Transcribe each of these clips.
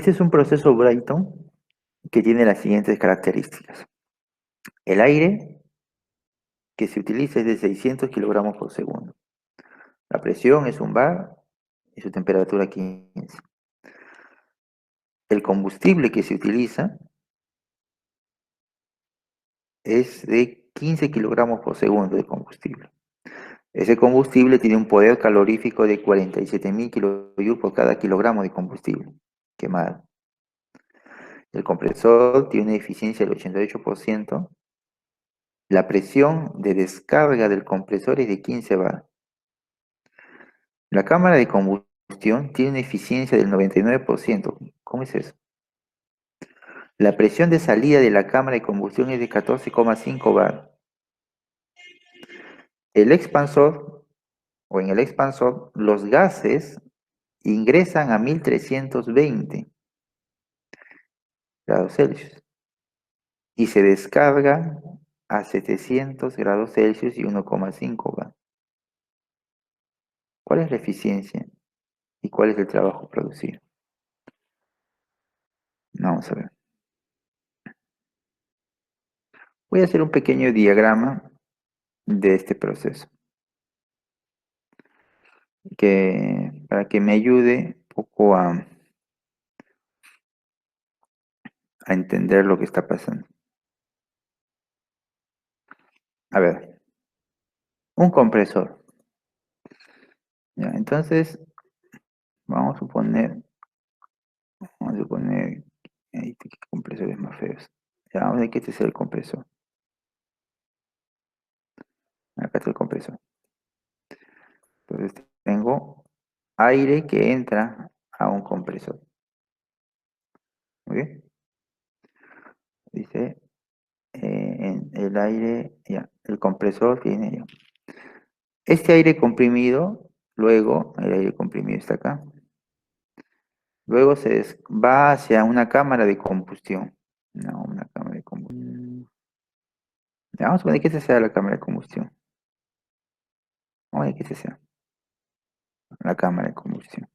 Este es un proceso Brayton que tiene las siguientes características. El aire que se utiliza es de 600 kilogramos por segundo. La presión es un bar y su temperatura 15. El combustible que se utiliza es de 15 kilogramos por segundo de combustible. Ese combustible tiene un poder calorífico de 47.000 kilojoules por cada kilogramo de combustible quemado. El compresor tiene una eficiencia del 88%. La presión de descarga del compresor es de 15 bar. La cámara de combustión tiene una eficiencia del 99%. ¿Cómo es eso? La presión de salida de la cámara de combustión es de 14,5 bar. El expansor, o en el expansor, los gases ingresan a 1320 grados Celsius y se descargan a 700 grados Celsius y 1,5 bar. ¿Cuál es la eficiencia y cuál es el trabajo producido? Vamos a ver. Voy a hacer un pequeño diagrama de este proceso para que me ayude un poco a entender lo que está pasando. A ver, un compresor. Ya, entonces, vamos a suponer, ahí qué compresores más feos. Ya, vamos a ver que este es el compresor. Acá está el compresor. Entonces tengo aire que entra a un compresor. ¿Ok? Dice, en el aire, ya, el compresor tiene ya. Este aire comprimido, luego, el aire comprimido está acá. Luego va hacia una cámara de combustión. No, una cámara de combustión. Ya, vamos a poner que esa sea la cámara de combustión. Vamos a poner que esa sea la cámara de combustión.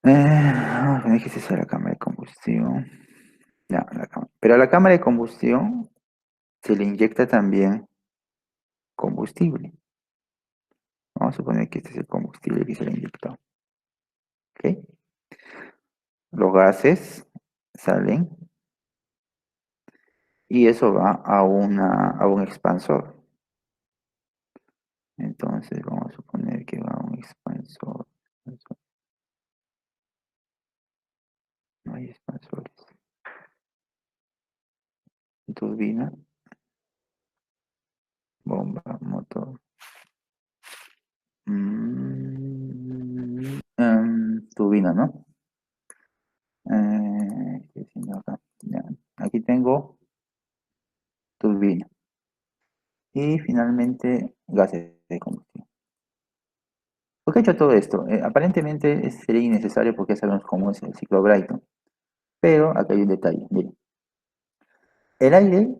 Vamos a poner que esa sea la cámara de combustión. Ya, pero a la cámara de combustión se le inyecta también combustible. Vamos a suponer que este es el combustible que se le inyectó. ¿Ok? Los gases salen y eso va a un expansor. Entonces vamos a suponer que va a un expansor. No hay expansores. Turbina, bomba, motor. Turbina, ¿no? ¿Qué siendo acá? Ya, aquí tengo turbina. Y finalmente gases de combustión. ¿Por qué he hecho todo esto? Aparentemente sería innecesario porque ya sabemos cómo es el ciclo Brayton. Pero acá hay un detalle. Miren. El aire,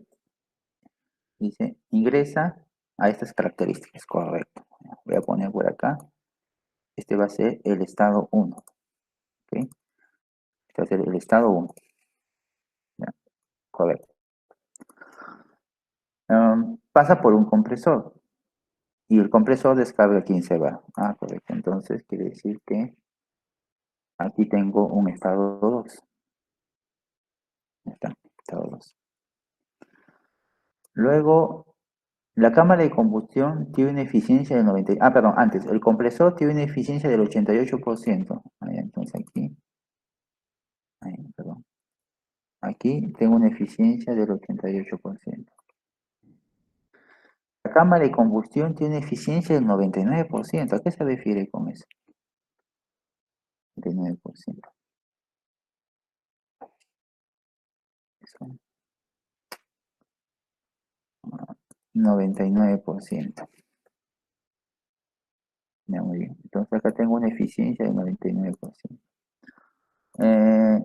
dice, ingresa a estas características. Correcto. Voy a poner por acá. Este va a ser el estado 1. ¿Ok? Este va a ser el estado 1. Ya, correcto. Pasa por un compresor. Y el compresor descarga 15 bar. Ah, correcto. Entonces quiere decir que aquí tengo un estado 2. Ya está, estado 2. Luego, la cámara de combustión tiene una eficiencia del 90. Ah, perdón, antes, el compresor tiene una eficiencia del 88%. Ahí, entonces aquí, ahí, perdón. Aquí tengo una eficiencia del 88%. La cámara de combustión tiene eficiencia del 99%. ¿A qué se refiere con eso? 99%. Eso. 99%. Ya, muy bien. Entonces acá tengo una eficiencia del 99%.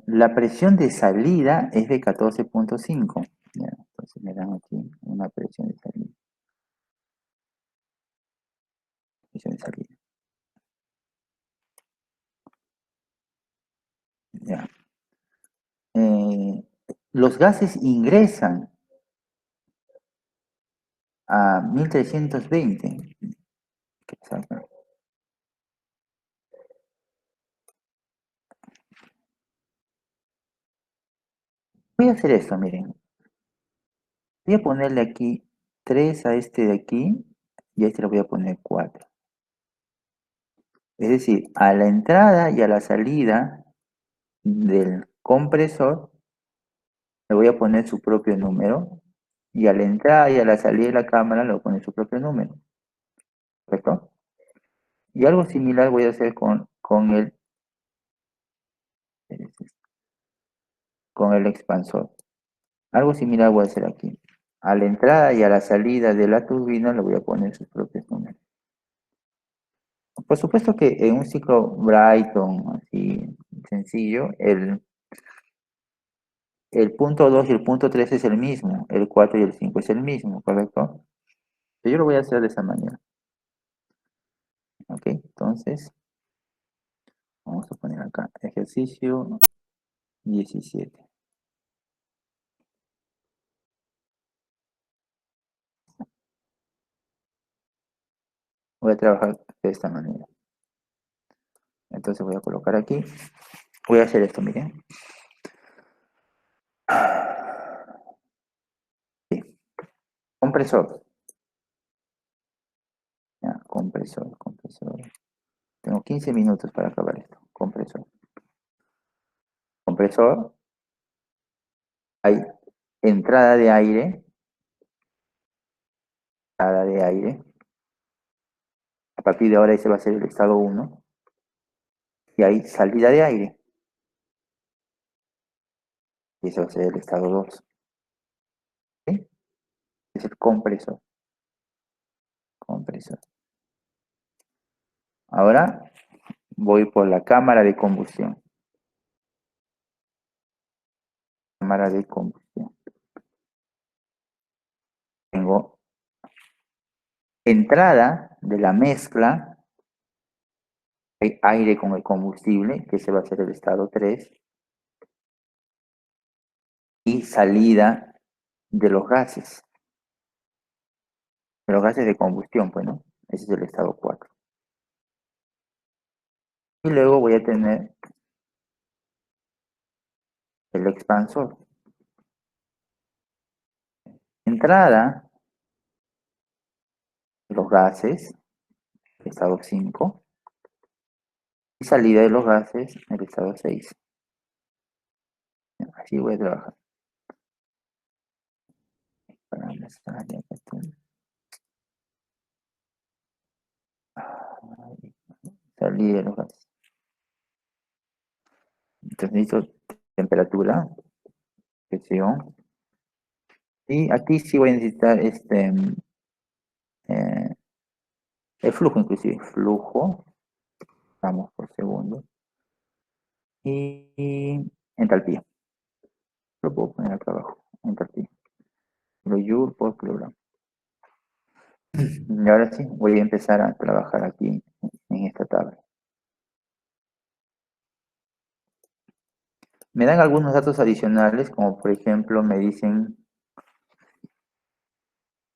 La presión de salida es de 14,5. Entonces me dan aquí una presión de salida. Presión de salida. los gases ingresan a 1320. Voy a hacer esto, miren. Voy a ponerle aquí 3 a este de aquí y a este le voy a poner 4. Es decir, a la entrada y a la salida del compresor le voy a poner su propio número y a la entrada y a la salida de la cámara le voy a poner su propio número. ¿Correcto? Y algo similar voy a hacer con el expansor. Algo similar voy a hacer aquí. A la entrada y a la salida de la turbina le voy a poner sus propios números. Por supuesto que en un ciclo Brighton así sencillo, el punto 2 y el punto 3 es el mismo, el 4 y el 5 es el mismo, ¿correcto? Yo lo voy a hacer de esa manera. ¿Ok? Entonces, vamos a poner acá, ejercicio 17. Voy a trabajar de esta manera. Entonces voy a colocar aquí. Voy a hacer esto, miren. Sí. Compresor. Ya, compresor. Tengo 15 minutos para acabar esto. Compresor. Compresor. Hay entrada de aire. Entrada de aire. A partir de ahora ese va a ser el estado 1. Y hay salida de aire. Y ese va a ser el estado 2. ¿Sí? Es el compresor. Compresor. Ahora voy por la cámara de combustión. Cámara de combustión. Tengo entrada de la mezcla, hay aire con el combustible, que ese va a ser el estado 3, y salida de los gases de combustión, pues, ¿no? Ese es el estado 4. Y luego voy a tener el expansor. Entrada de los gases, el estado 5, y salida de los gases, el estado 6. Así voy a trabajar. Salida de los gases. Entonces necesito temperatura, presión. Y aquí sí voy a necesitar eh, el flujo inclusive. Flujo, gramos por segundo. Y entalpía. Lo puedo poner acá abajo. Entalpía. Kilojoules por kilogramo. Y ahora sí, voy a empezar a trabajar aquí en esta tabla. Me dan algunos datos adicionales, como por ejemplo me dicen,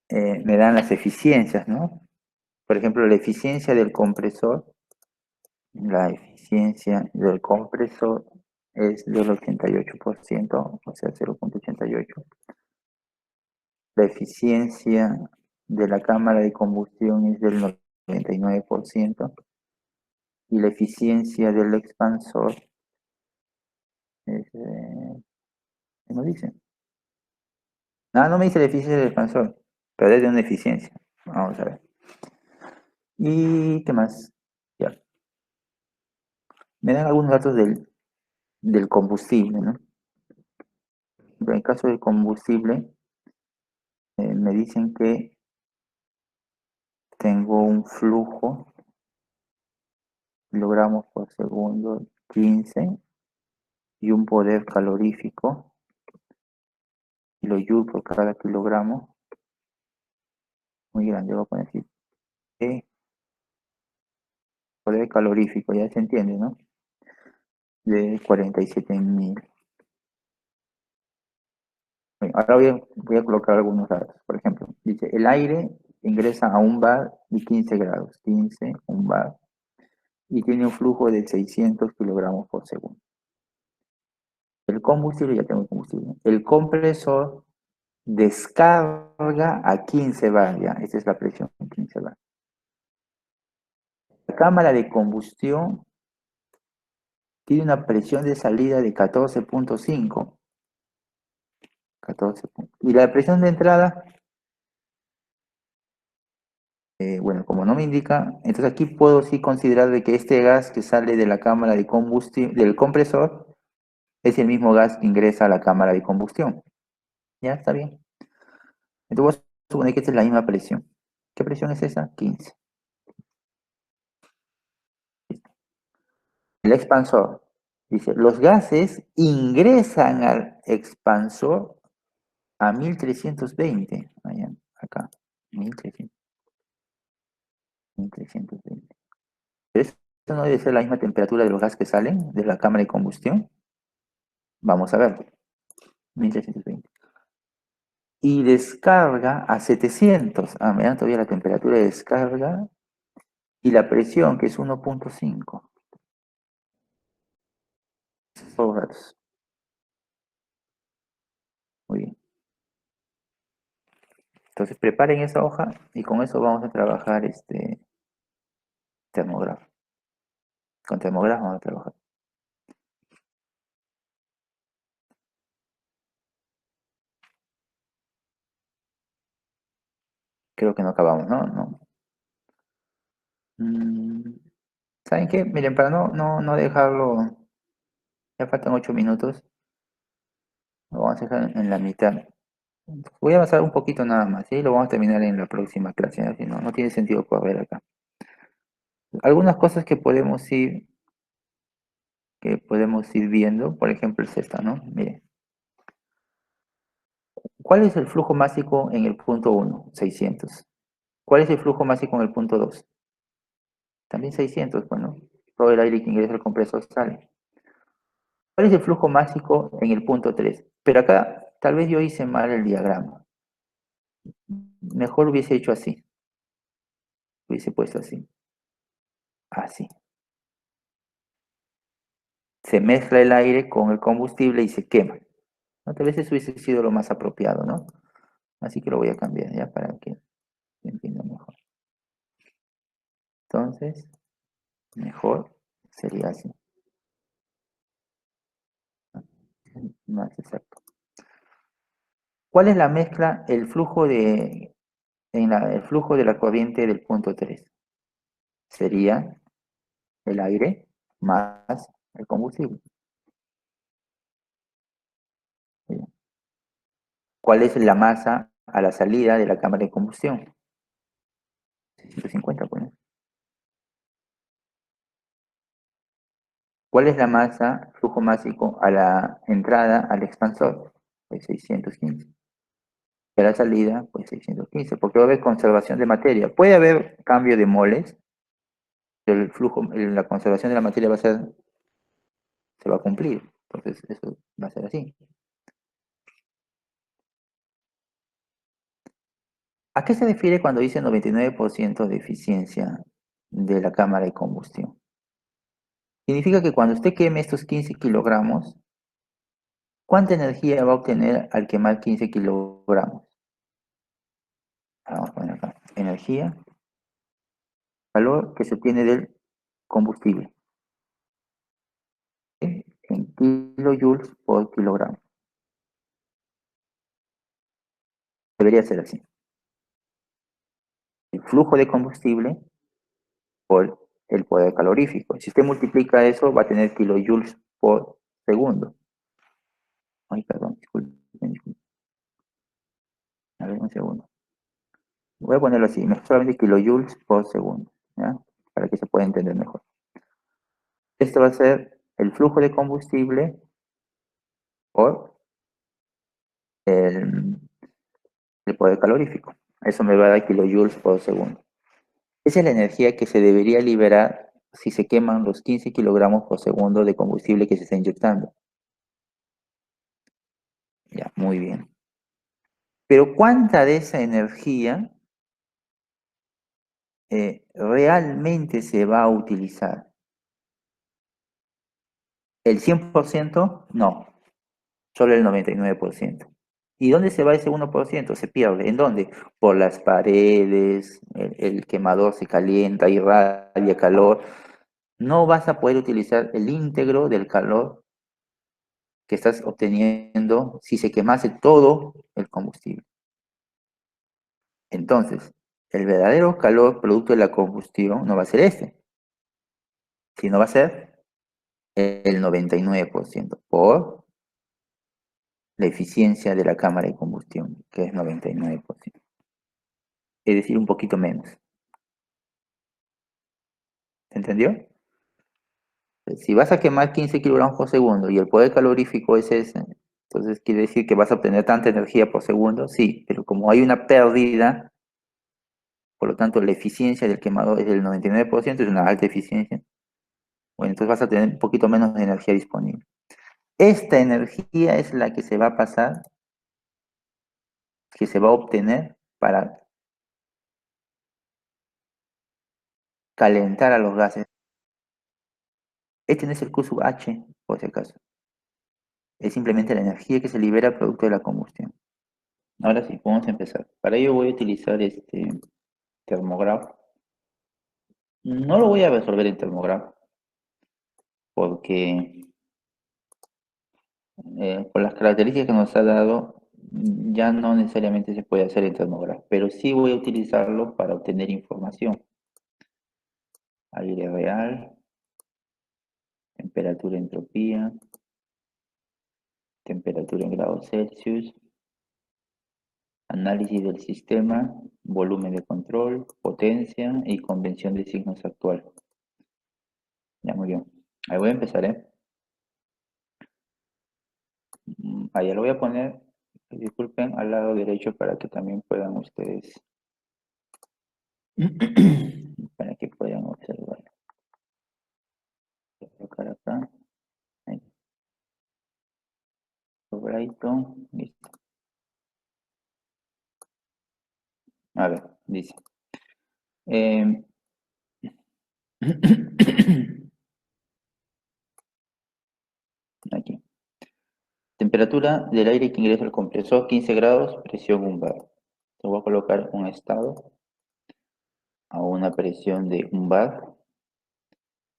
me dan las eficiencias, ¿no? Por ejemplo, la eficiencia del compresor. La eficiencia del compresor es del 88%, o sea, 0,88. La eficiencia de la cámara de combustión es del 99% y la eficiencia del expansor es, ¿qué nos dice? No me dice la eficiencia del expansor, pero es de una eficiencia. Vamos a ver. ¿Y qué más? Ya. Me dan algunos datos del combustible, ¿no? En el caso del combustible, me dicen que tengo un flujo, kilogramos por segundo, 15, y un poder calorífico, kilojoules por cada kilogramo, muy grande, voy a poner así, poder calorífico, ya se entiende, ¿no? De 47.000. Bien, ahora voy a colocar algunos datos. Por ejemplo, dice, el aire ingresa a un bar de 15 grados, 15, un bar, y tiene un flujo de 600 kilogramos por segundo. El combustible, ya tengo el combustible. El compresor descarga a 15 bar, ya, esa es la presión, 15 bar. La cámara de combustión tiene una presión de salida de 14.5. 14 y la presión de entrada, bueno, como no me indica, entonces aquí puedo sí considerar de que este gas que sale de la cámara de combustión, del compresor, es el mismo gas que ingresa a la cámara de combustión. Ya, está bien. Entonces voy a suponer que esta es la misma presión. ¿Qué presión es esa? 15. El expansor. Dice, los gases ingresan al expansor a 1320. Allá, acá. 1300, 1320. Pero esto no debe ser la misma temperatura de los gases que salen de la cámara de combustión. Vamos a ver. 1320. Y descarga a 700. Ah, me dan todavía la temperatura de descarga y la presión, que es 1.5. Todos datos. Muy bien. Entonces preparen esa hoja y con eso vamos a trabajar termógrafo. Con termógrafo vamos a trabajar. Creo que no acabamos, ¿no? No. Mm, ¿Saben qué? Miren, para no dejarlo, ya faltan 8 minutos, lo vamos a dejar en la mitad. Voy a avanzar un poquito nada más, ¿sí? Lo vamos a terminar en la próxima clase, ¿no? Si no, no tiene sentido correr acá. Algunas cosas que podemos ir viendo, por ejemplo, es esta, ¿no? Miren, ¿cuál es el flujo másico en el punto 1? 600. ¿Cuál es el flujo másico en el punto 2? También 600, bueno, todo el aire que ingresa al compresor sale. ¿Cuál es el flujo másico en el punto 3? Pero acá tal vez yo hice mal el diagrama. Mejor hubiese hecho así. Hubiese puesto así. Así. Se mezcla el aire con el combustible y se quema, ¿no? Tal vez eso hubiese sido lo más apropiado, ¿no? Así que lo voy a cambiar ya para que se entienda mejor. Entonces, mejor sería así. Más exacto. ¿Cuál es la mezcla, el flujo de la corriente del punto 3? Sería el aire más el combustible. ¿Cuál es la masa a la salida de la cámara de combustión? 150, pues. ¿Cuál es la masa, flujo másico a la entrada al expansor? Pues 615. Y a la salida, pues 615, porque va a haber conservación de materia. Puede haber cambio de moles, pero el flujo, la conservación de la materia se va a cumplir. Entonces, eso va a ser así. ¿A qué se refiere cuando dice 99% de eficiencia de la cámara de combustión? Significa que cuando usted queme estos 15 kilogramos, ¿cuánta energía va a obtener al quemar 15 kilogramos? Vamos a poner acá. Energía, valor que se obtiene del combustible, ¿sí? En kilojoules por kilogramo. Debería ser así. El flujo de combustible por el poder calorífico. Si usted multiplica eso, va a tener kilojoules por segundo. Ay, perdón, disculpen, disculpen. A ver, un segundo. Voy a ponerlo así, solamente kilojoules por segundo, ¿ya? Para que se pueda entender mejor. Esto va a ser el flujo de combustible por el, el poder calorífico. Eso me va a dar kilojoules por segundo. Esa es la energía que se debería liberar si se queman los 15 kilogramos por segundo de combustible que se está inyectando. Ya, muy bien. Pero ¿cuánta de esa energía realmente se va a utilizar? ¿El 100%? No, solo el 99%. ¿Y dónde se va ese 1%? Se pierde. ¿En dónde? Por las paredes, el quemador se calienta, irradia calor. No vas a poder utilizar el íntegro del calor que estás obteniendo si se quemase todo el combustible. Entonces, el verdadero calor producto de la combustión no va a ser este, sino va a ser el 99% por la eficiencia de la cámara de combustión, que es 99%. Es decir, un poquito menos. ¿Se entendió? Si vas a quemar 15 kilogramos por segundo y el poder calorífico es ese, entonces quiere decir que vas a obtener tanta energía por segundo, sí, pero como hay una pérdida, por lo tanto la eficiencia del quemador es del 99%, es una alta eficiencia, bueno, entonces vas a tener un poquito menos de energía disponible. Esta energía es la que se va a pasar, que se va a obtener para calentar a los gases. Este no es el Q sub H, por si acaso. Es simplemente la energía que se libera producto de la combustión. Ahora sí, podemos empezar. Para ello voy a utilizar este termógrafo. No lo voy a resolver en termógrafo porque por las características que nos ha dado ya no necesariamente se puede hacer en termógrafo, pero sí voy a utilizarlo para obtener información. Aire real, temperatura, entropía, temperatura en grados Celsius, análisis del sistema, volumen de control, potencia y convención de signos actual. Ya, muy bien. Ahí voy a empezar, ¿eh? Ahí lo voy a poner, disculpen, al lado derecho para que también puedan ustedes, para que puedan observar. Voy a colocar acá, ahí, Brighton, listo. A ver, dice. em, aquí. Temperatura del aire que ingresa al compresor, 15 grados, presión 1 bar. Te voy a colocar un estado a una presión de 1 bar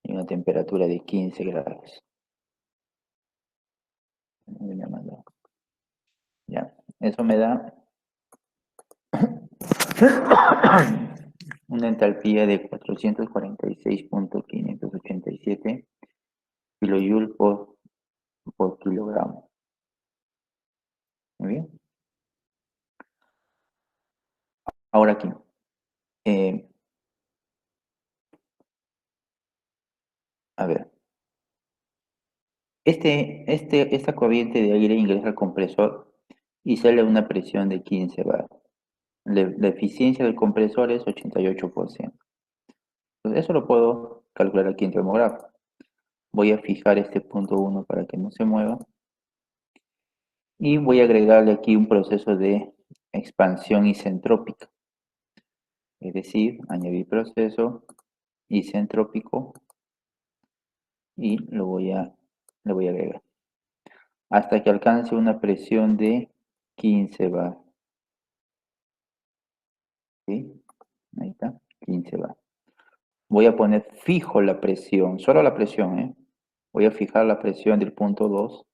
y una temperatura de 15 grados. Ya, eso me da una entalpía de 446.587 kilojoules por kilogramo. Muy bien. Ahora aquí. eh, a ver. Esta corriente de aire ingresa al compresor y sale a una presión de 15 bar. La eficiencia del compresor es 88%. Entonces, eso lo puedo calcular aquí en termógrafo. Voy a fijar este punto 1 para que no se mueva. Y voy a agregarle aquí un proceso de expansión isentrópica. Es decir, añadir proceso isentrópico y le voy a agregar. Hasta que alcance una presión de 15 bar. ¿Sí? Ahí está, 15 bar. Voy a poner fijo la presión, solo la presión, ¿eh? Voy a fijar la presión del punto 2,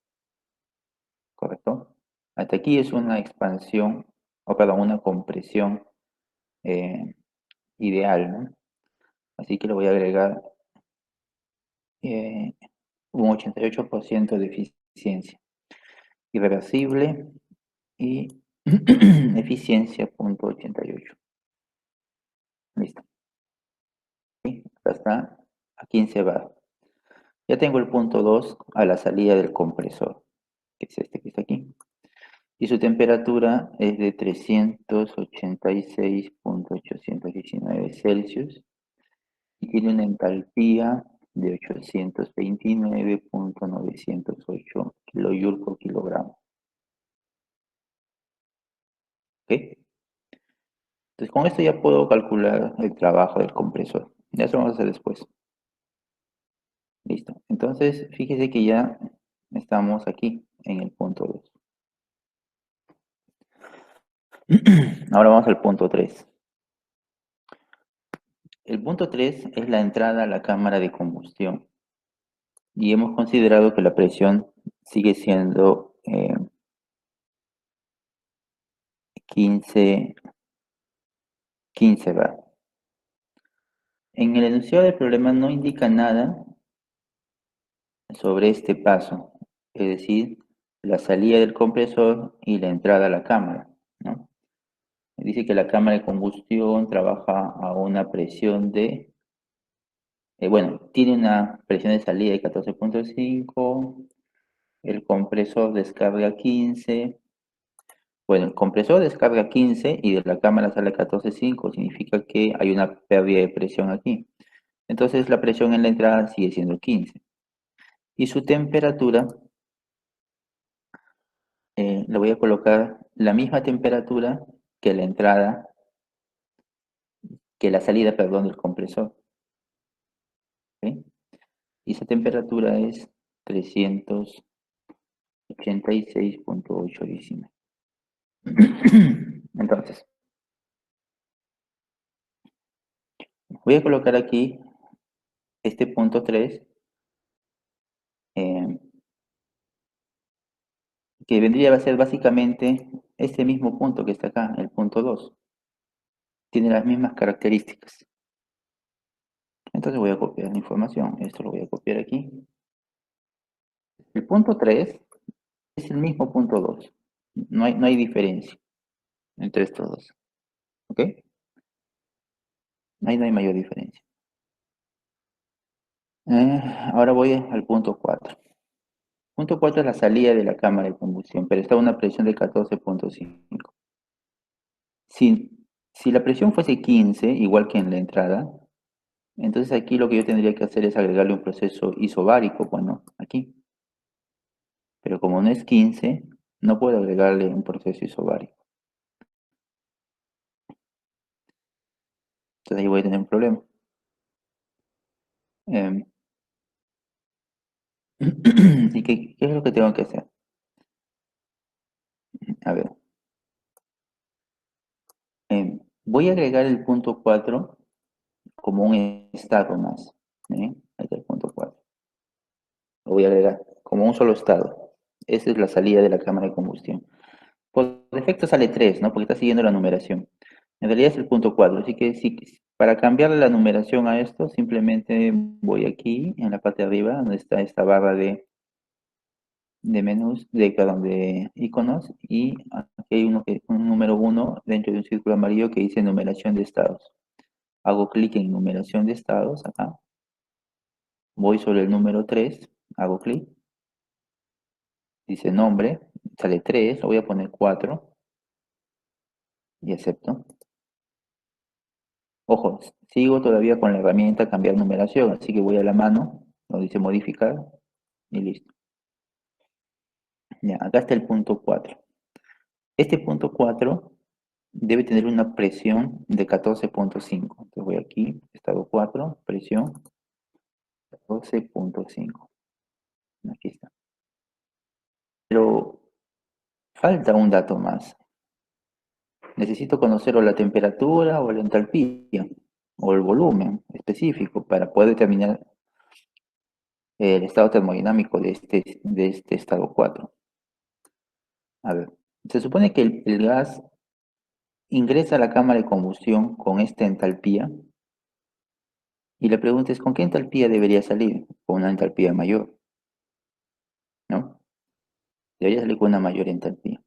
¿correcto? Hasta aquí es una expansión, o perdón, una compresión eh, ideal, ¿no? Así que le voy a agregar eh, un 88% de eficiencia. Irreversible y eficiencia punto 88. Listo. ¿Sí? Acá está a 15 bar. Ya tengo el punto 2 a la salida del compresor, que es este que está aquí. Y su temperatura es de 386.819 Celsius y tiene una entalpía de 829.908 kilojoules por kilogramo. ¿Ok? Entonces con esto ya puedo calcular el trabajo del compresor. Ya eso lo vamos a hacer después. Listo. Entonces, fíjese que ya estamos aquí en el punto 2. Ahora vamos al punto 3. El punto 3 es la entrada a la cámara de combustión. Y hemos considerado que la presión sigue siendo 15 bar. En el enunciado del problema no indica nada sobre este paso, es decir, la salida del compresor y la entrada a la cámara, ¿no? Dice que la cámara de combustión trabaja a una presión de, bueno, tiene una presión de salida de 14.5, el compresor descarga 15. Bueno, el compresor descarga 15 y de la cámara sale 14.5, significa que hay una pérdida de presión aquí. Entonces la presión en la entrada sigue siendo 15. Y su temperatura, le voy a colocar la misma temperatura que la entrada, que la salida, perdón, del compresor. ¿Ok? Y esa temperatura es 386.8 décimas. Entonces, voy a colocar aquí este punto 3, eh, que vendría a ser básicamente este mismo punto que está acá, el punto 2. Tiene las mismas características. Entonces voy a copiar la información. Esto lo voy a copiar aquí. El punto 3 es el mismo punto 2. No hay diferencia entre estos dos. ¿Ok? Ahí no hay mayor diferencia. Ahora voy al punto 4. Punto 4 es la salida de la cámara de combustión, pero está a una presión de 14.5. Si, si la presión fuese 15, igual que en la entrada, entonces aquí lo que yo tendría que hacer es agregarle un proceso isobárico, bueno, aquí. Pero como no es 15, no puedo agregarle un proceso isobárico. Entonces ahí voy a tener un problema. Em, ¿Y qué es lo que tengo que hacer? A ver, voy a agregar el punto 4 como un estado más. ¿Eh? Ahí está el punto 4. Lo voy a agregar como un solo estado. Esa es la salida de la cámara de combustión. Por defecto sale 3, ¿no? Porque está siguiendo la numeración. En realidad es el punto 4. Así que para cambiarle la numeración a esto, simplemente voy aquí, en la parte de arriba, donde está esta barra de menús, perdón, de iconos, y aquí hay un número 1 dentro de un círculo amarillo que dice numeración de estados. Hago clic en numeración de estados, acá. Voy sobre el número 3, hago clic, dice nombre, sale 3, lo voy a poner 4 y acepto. Ojo, sigo todavía con la herramienta cambiar numeración, así que voy a la mano, donde dice modificar y listo. Ya, acá está el punto 4. Este punto 4 debe tener una presión de 14.5. Entonces voy aquí, estado 4, presión 14.5. Aquí está. Pero falta un dato más. Necesito conocer o la temperatura o la entalpía o el volumen específico para poder determinar el estado termodinámico de este estado 4. A ver, se supone que el gas ingresa a la cámara de combustión con esta entalpía y la pregunta es, ¿con qué entalpía debería salir? Con una entalpía mayor, ¿no? Debería salir con una mayor entalpía.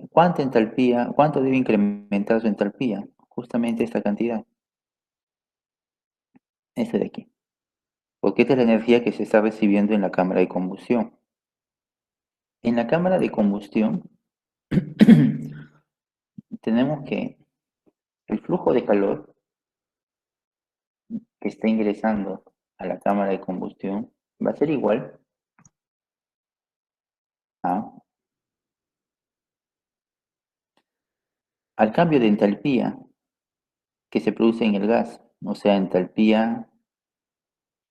¿Cuánta entalpía, cuánto debe incrementar su entalpía? Justamente esta cantidad, esta de aquí. Porque esta es la energía que se está recibiendo en la cámara de combustión. En la cámara de combustión tenemos que el flujo de calor que está ingresando a la cámara de combustión va a ser igual a al cambio de entalpía que se produce en el gas, o sea, entalpía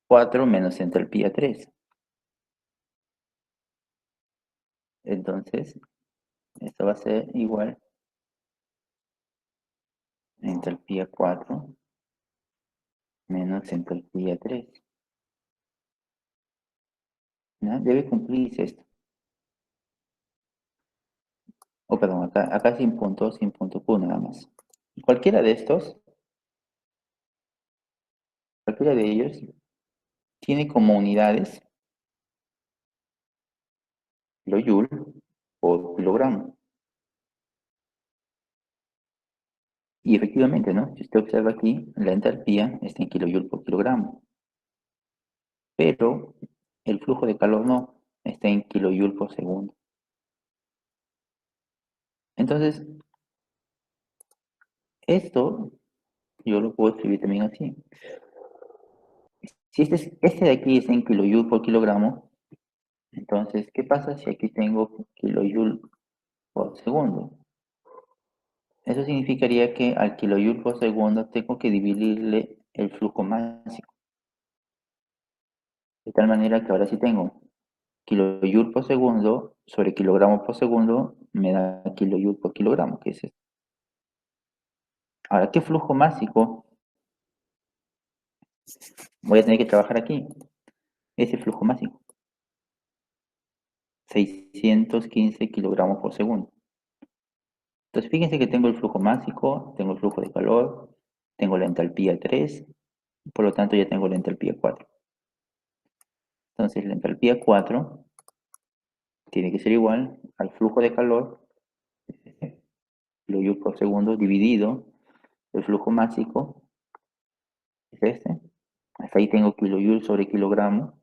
4 menos entalpía 3. Entonces, esto va a ser igual a entalpía 4 menos entalpía 3. ¿No? Debe cumplirse esto. O perdón, acá sin punto Q nada más. Cualquiera de estos, cualquiera de ellos, tiene como unidades kilojoule o kilogramo. Y efectivamente, ¿no? Si usted observa aquí, la entalpía está en kilojoule por kilogramo, pero el flujo de calor no, está en kilojoule por segundo. Entonces, esto yo lo puedo escribir también así. Si este de aquí está en kilojoule por kilogramo, entonces, ¿qué pasa si aquí tengo kilojoule por segundo? Eso significaría que al kilojoule por segundo tengo que dividirle el flujo máximo. De tal manera que ahora sí tengo kilojoule por segundo sobre kilogramo por segundo me da kilojoule por kilogramo, que es esto. Ahora, ¿qué flujo másico voy a tener que trabajar aquí? Ese flujo másico, 615 kilogramos por segundo. Entonces, fíjense que tengo el flujo másico, tengo el flujo de calor, tengo la entalpía 3, por lo tanto ya tengo la entalpía 4. Entonces, la entalpía 4 tiene que ser igual al flujo de calor, kilojoule por segundo, dividido el flujo másico, es este. Hasta ahí tengo kilojoule sobre kilogramo,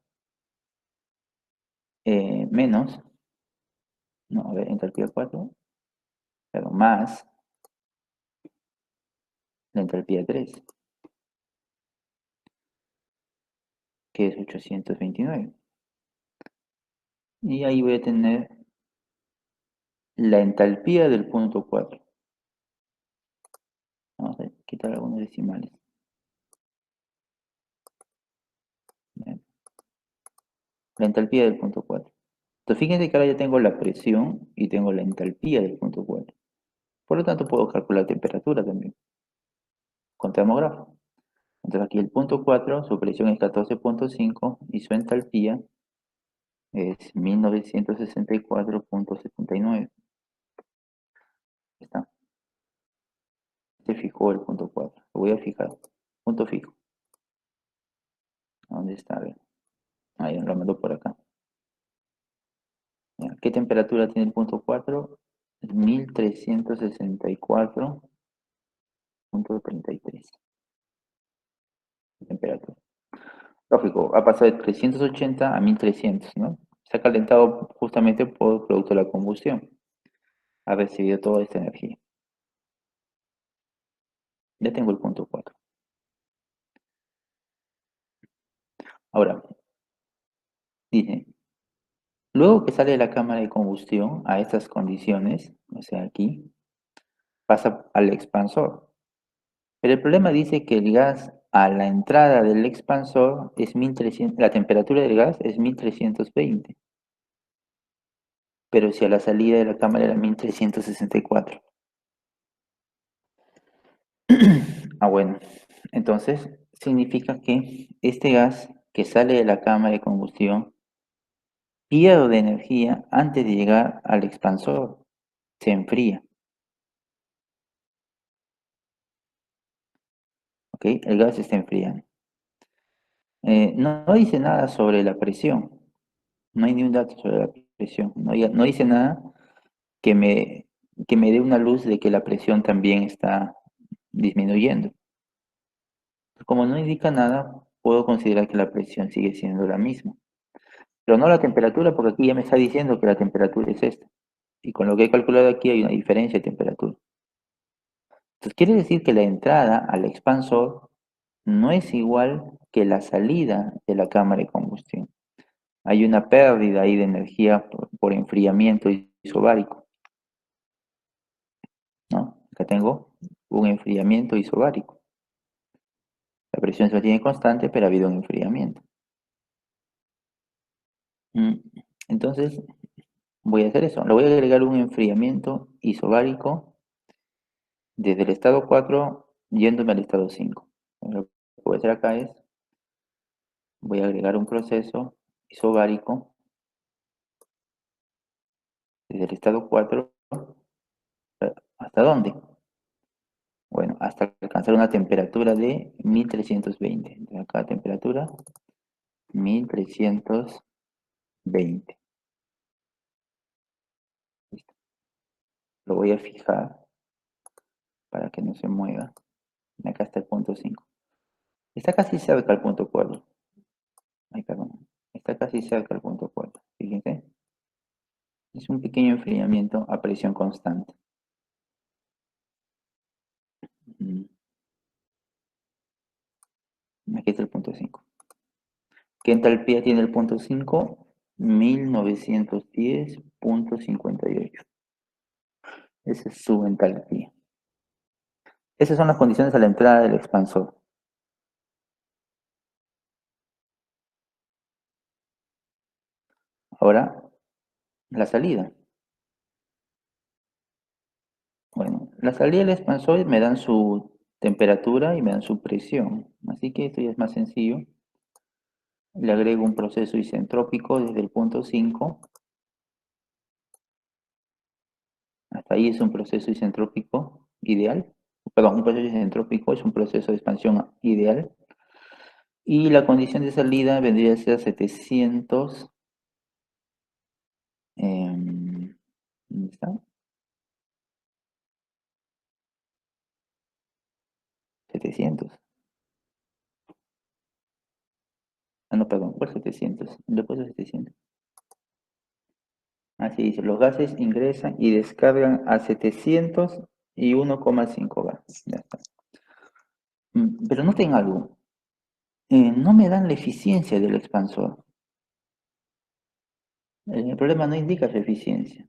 menos, no, a ver, entalpía 4, pero más la entalpía 3, que es 829. Y ahí voy a tener la entalpía del punto 4. Vamos a quitar algunos decimales. Bien. La entalpía del punto 4. Entonces fíjense que ahora ya tengo la presión y tengo la entalpía del punto 4. Por lo tanto puedo calcular temperatura también con termógrafo. Entonces aquí el punto 4, su presión es 14.5 y su entalpía es 1964.79. Está. Se fijó el punto 4. Lo voy a fijar. Punto fijo. ¿Dónde está? A ver. Ahí lo mando por acá. Ya. ¿Qué temperatura tiene el punto 4? 1364.33. Temperatura. Lógico, ha pasado de 380 a 1300, ¿no? Se ha calentado justamente por producto de la combustión. Ha recibido toda esta energía. Ya tengo el punto 4. Ahora, dice, luego que sale de la cámara de combustión a estas condiciones, o sea, aquí, pasa al expansor. Pero el problema dice que el gas a la entrada del expansor es 1300, la temperatura del gas es 1320. Pero si a la salida de la cámara era 1364. Bueno, entonces significa que este gas que sale de la cámara de combustión pierde energía antes de llegar al expansor, se enfría, ¿ok? El gas se está enfriando. No dice nada sobre la presión, no hay ni un dato sobre la presión, no dice nada que me, que me dé una luz de que la presión también está disminuyendo. Como no indica nada, puedo considerar que la presión sigue siendo la misma. Pero no la temperatura, porque aquí ya me está diciendo que la temperatura es esta. Y con lo que he calculado aquí hay una diferencia de temperatura. Entonces quiere decir que la entrada al expansor no es igual que la salida de la cámara de combustión. Hay una pérdida ahí de energía por enfriamiento isobárico, ¿no? Acá tengo un enfriamiento isobárico. La presión se mantiene constante, pero ha habido un enfriamiento. Entonces, voy a hacer eso. Le voy a agregar un enfriamiento isobárico desde el estado 4 yéndome al estado 5. Lo que voy a hacer acá es, voy a agregar un proceso isobárico desde el estado 4, ¿hasta dónde? Bueno, hasta alcanzar una temperatura de 1320. Entonces acá temperatura 1320. Listo. Lo voy a fijar para que no se mueva. Acá está el punto 5. Está casi cerca al punto 4. Ay, perdón. Está casi cerca al punto 4. Fíjense. Es un pequeño enfriamiento a presión constante. Mm, Aquí está el punto 5. ¿Qué entalpía tiene el punto 5? 1910.58. Esa es su entalpía. Esas son las condiciones a la entrada del expansor. Ahora, la salida. Bueno, la salida del expansor me dan su temperatura y me dan su presión. Así que esto ya es más sencillo. Le agrego un proceso isentrópico desde el punto 5. Hasta ahí es un proceso isentrópico ideal. Perdón, un proceso isentrópico es un proceso de expansión ideal. Y la condición de salida vendría a ser 700. ¿Dónde está? 700. Ah, no, perdón, ¿cuál 700? Le puse 700. Así dice, los gases ingresan y descargan a 700 y 1,5 bar. Ya está. Pero noten algo, no me dan la eficiencia del expansor. El problema no indica su eficiencia.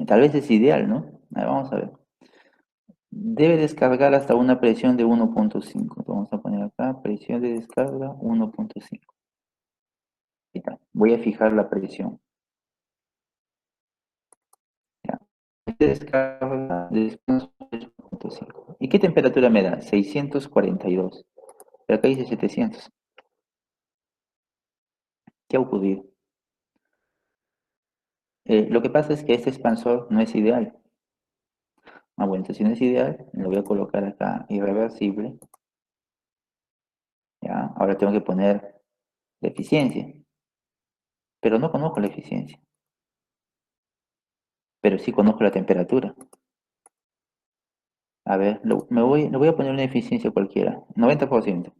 Tal vez es ideal, ¿no? Vamos a ver. Debe descargar hasta una presión de 1,5. Vamos a poner acá, presión de descarga 1,5. Ahí está. Voy a fijar la presión. Ya. Descarga de descanso 1,5. ¿Y qué temperatura me da? 642. Pero acá dice 700. ¿Qué ha ocurrido? Lo que pasa es que este expansor no es ideal. Bueno, entonces si no es ideal, lo voy a colocar acá irreversible. ¿Ya? Ahora tengo que poner la eficiencia, pero no conozco la eficiencia, pero sí conozco la temperatura. A ver, le voy a poner una eficiencia cualquiera, 90%.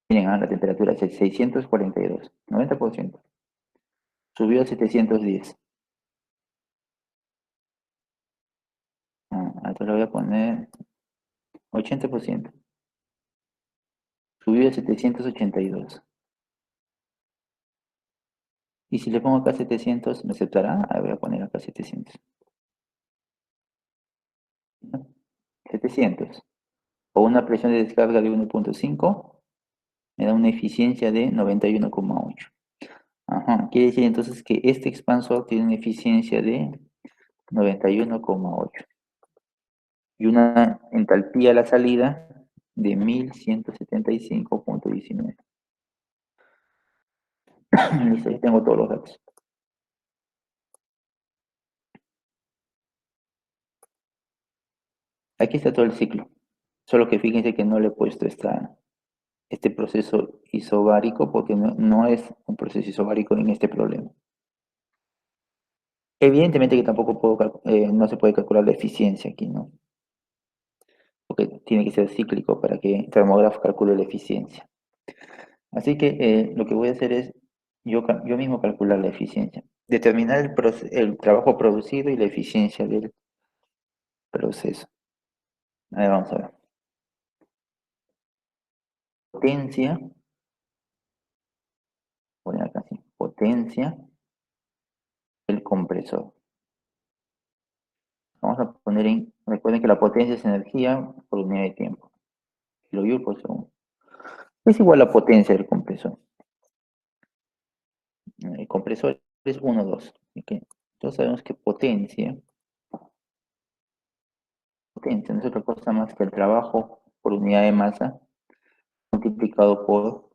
Miren, la temperatura es 642, 90%. Subió a 710. Entonces le voy a poner 80%. Subió a 782. Y si le pongo acá 700, ¿me aceptará? Voy a poner acá 700. 700. O una presión de descarga de 1,5 me da una eficiencia de 91,8. Ajá, quiere decir entonces que este expansor tiene una eficiencia de 91,8 y una entalpía a la salida de 1175,19. Listo, ya tengo todos los datos. Aquí está todo el ciclo, solo que fíjense que no le he puesto este proceso isobárico porque no es un proceso isobárico en este problema. Evidentemente que tampoco no se puede calcular la eficiencia aquí, ¿no? Porque tiene que ser cíclico para que el termógrafo calcule la eficiencia. Así que lo que voy a hacer es yo mismo calcular la eficiencia, determinar el trabajo producido y la eficiencia del proceso. Ahí vamos a ver. Potencia, voy acá así, potencia del compresor. Vamos a poner en Recuerden que la potencia es energía por unidad de tiempo. Kilojoule por segundo. Es igual a la potencia del compresor. El compresor es 1, 2. Así que todos sabemos que potencia no es otra cosa más que el trabajo por unidad de masa multiplicado por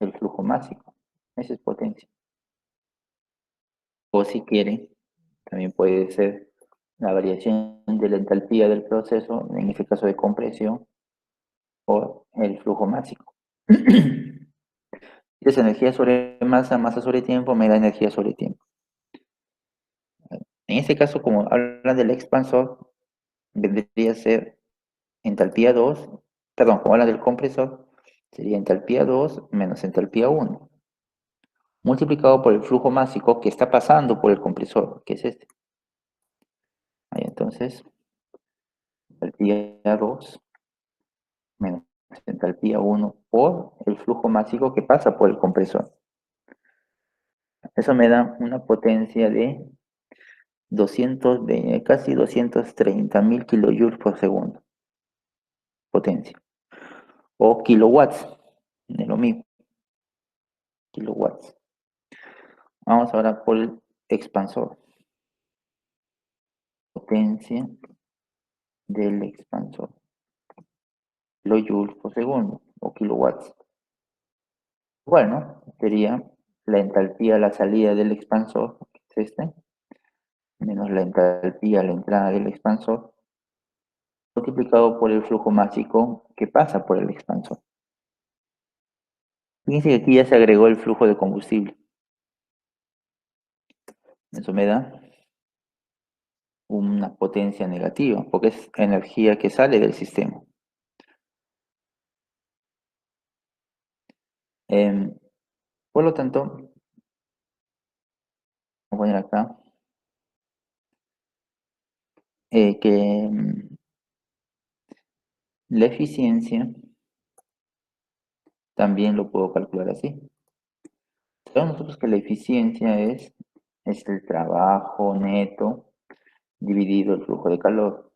el flujo másico. Esa es potencia. O si quieren, también puede ser la variación de la entalpía del proceso, en este caso de compresión, por el flujo másico. Es energía sobre masa, masa sobre tiempo, me da energía sobre tiempo. En este caso, como hablan del expansor, vendría a ser entalpía 2, perdón, como hablan del compresor, sería entalpía 2 menos entalpía 1, multiplicado por el flujo másico que está pasando por el compresor, que es este. Ahí entonces, entalpía 2 menos entalpía 1 por el flujo másico que pasa por el compresor. Eso me da una potencia de 220, casi 230.000 kilojoules por segundo. Potencia. O kilowatts, de lo mismo. Kilowatts. Vamos ahora por el expansor. Potencia del expansor. Kilojoules por segundo o kilowatts. Bueno, sería la entalpía a la salida del expansor, que es este, menos la entalpía a la entrada del expansor, multiplicado por el flujo másico que pasa por el expansor. Fíjense que aquí ya se agregó el flujo de combustible. Eso me da una potencia negativa, porque es energía que sale del sistema. Por lo tanto, voy a poner acá que la eficiencia también lo puedo calcular así. Sabemos nosotros que la eficiencia es el trabajo neto dividido el flujo de calor.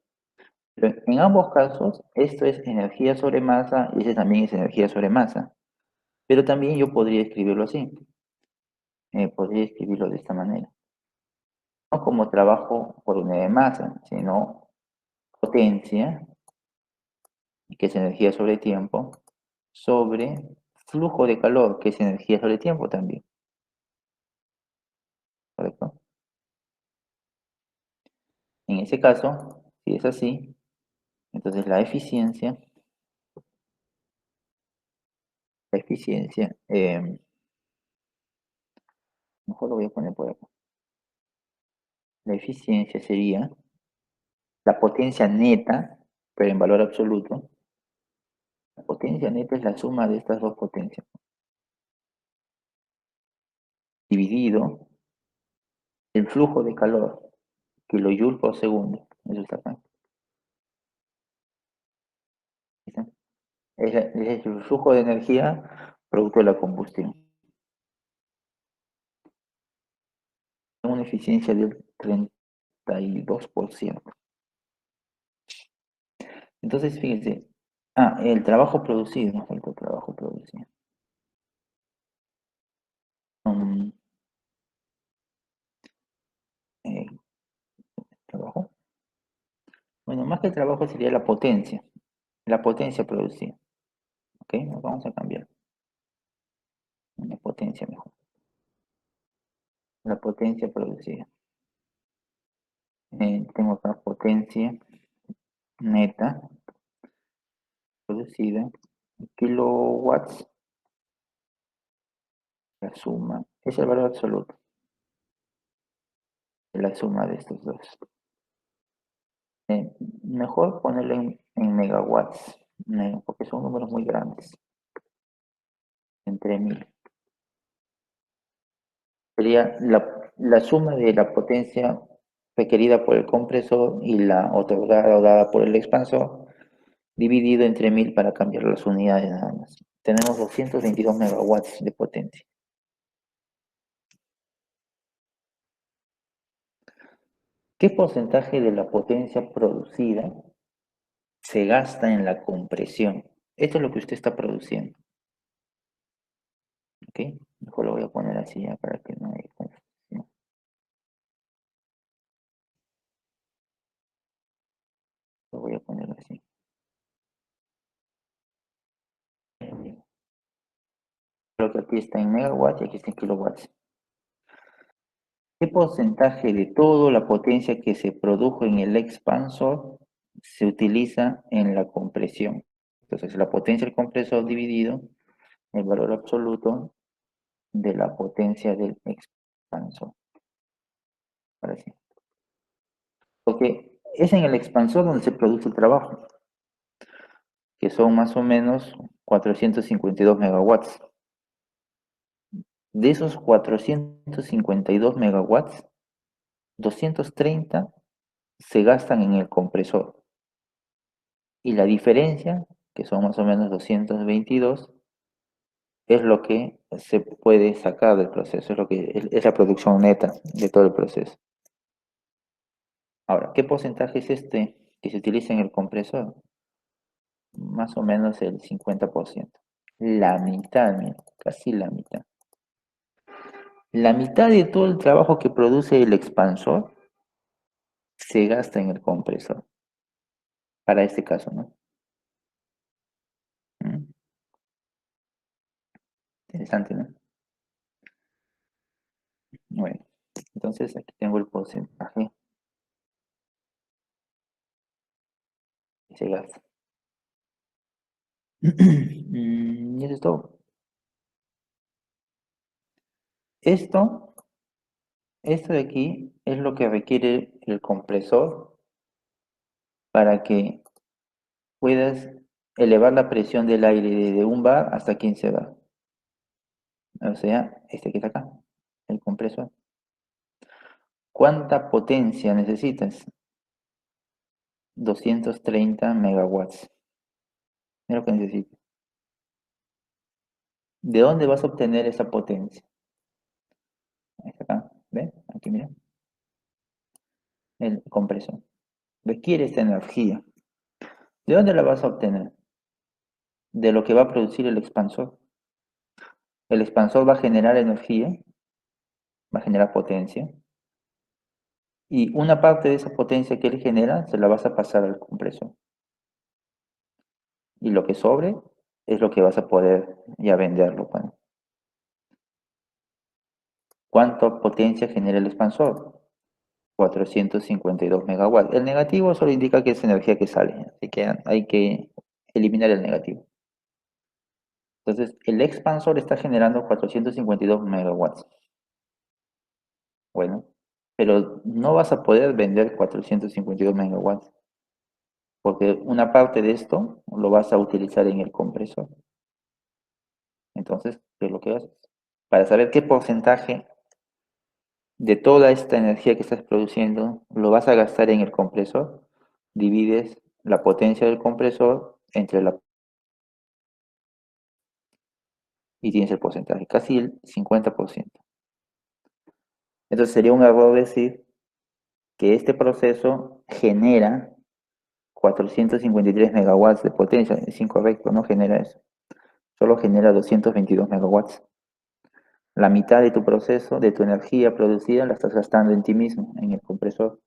Pero en ambos casos, esto es energía sobre masa y ese también es energía sobre masa. Pero también yo podría escribirlo así. Podría escribirlo de esta manera. No como trabajo por unidad de masa, sino potencia, que es energía sobre tiempo, sobre flujo de calor, que es energía sobre tiempo también. ¿Correcto? En ese caso, si es así, entonces mejor lo voy a poner por acá. La eficiencia sería la potencia neta, pero en valor absoluto. La potencia neta es la suma de estas dos potencias, dividido el flujo de calor, kilojoule por segundo. Eso está acá. ¿Está? Es el flujo de energía producto de la combustión. Una eficiencia del 32%. Entonces, fíjense. El trabajo producido. Falta trabajo producido. Um, eh, trabajo. Bueno, más que el trabajo sería la potencia. La potencia producida. ¿Ok? Nos vamos a cambiar. Una potencia mejor. La potencia producida. Tengo acá potencia neta producida. Kilowatts. La suma. Es el valor absoluto. De la suma de estos dos. Mejor ponerlo en megawatts. Porque son números muy grandes. Entre 1000. Sería la suma de la potencia requerida por el compresor y la otorgada o dada por el expansor, dividido entre 1000 para cambiar las unidades nada más. Tenemos 222 megawatts de potencia. ¿Qué porcentaje de la potencia producida se gasta en la compresión? Esto es lo que usted está produciendo. ¿Ok? Mejor lo voy a poner así ya para que no haya confusión. Lo voy a poner así. Creo que aquí está en megawatts y aquí está en kilowatts. ¿Qué porcentaje de toda la potencia que se produjo en el expansor se utiliza en la compresión? Entonces, la potencia del compresor dividido el valor absoluto de la potencia del expansor. Ahora sí. Porque es en el expansor donde se produce el trabajo, que son más o menos 452 megawatts. De esos 452 megawatts, 230 se gastan en el compresor. Y la diferencia, que son más o menos 222, es lo que se puede sacar del proceso, es lo que es la producción neta de todo el proceso. Ahora, ¿qué porcentaje es este que se utiliza en el compresor? Más o menos el 50%. La mitad, mira, casi la mitad. La mitad de todo el trabajo que produce el expansor se gasta en el compresor. Para este caso, ¿no? Mm, Interesante, ¿no? Bueno, entonces aquí tengo el porcentaje que se gasta. Y eso es todo. Esto, esto de aquí es lo que requiere el compresor para que puedas elevar la presión del aire desde un bar hasta 15 bar. O sea, este que está acá, el compresor. ¿Cuánta potencia necesitas? 230 megawatts. Es lo que necesitas. ¿De dónde vas a obtener esa potencia? Ahí está acá, ¿ves? Aquí mira, el compresor. Requiere esta energía. ¿De dónde la vas a obtener? De lo que va a producir el expansor. El expansor va a generar energía, va a generar potencia, y una parte de esa potencia que él genera se la vas a pasar al compresor. Y lo que sobre es lo que vas a poder ya venderlo. Pues. ¿Cuánta potencia genera el expansor? 452 megawatts. El negativo solo indica que es energía que sale, así que hay que eliminar el negativo. Entonces, el expansor está generando 452 megawatts. Bueno, pero no vas a poder vender 452 megawatts, porque una parte de esto lo vas a utilizar en el compresor. Entonces, ¿qué es lo que haces? Para saber qué porcentaje de toda esta energía que estás produciendo lo vas a gastar en el compresor, divides la potencia del compresor entre la y tienes el porcentaje, casi el 50%. Entonces sería un error decir que este proceso genera 453 megawatts de potencia. Es incorrecto, no genera eso. Solo genera 222 megawatts. La mitad de tu proceso, de tu energía producida, la estás gastando en ti mismo, en el compresor.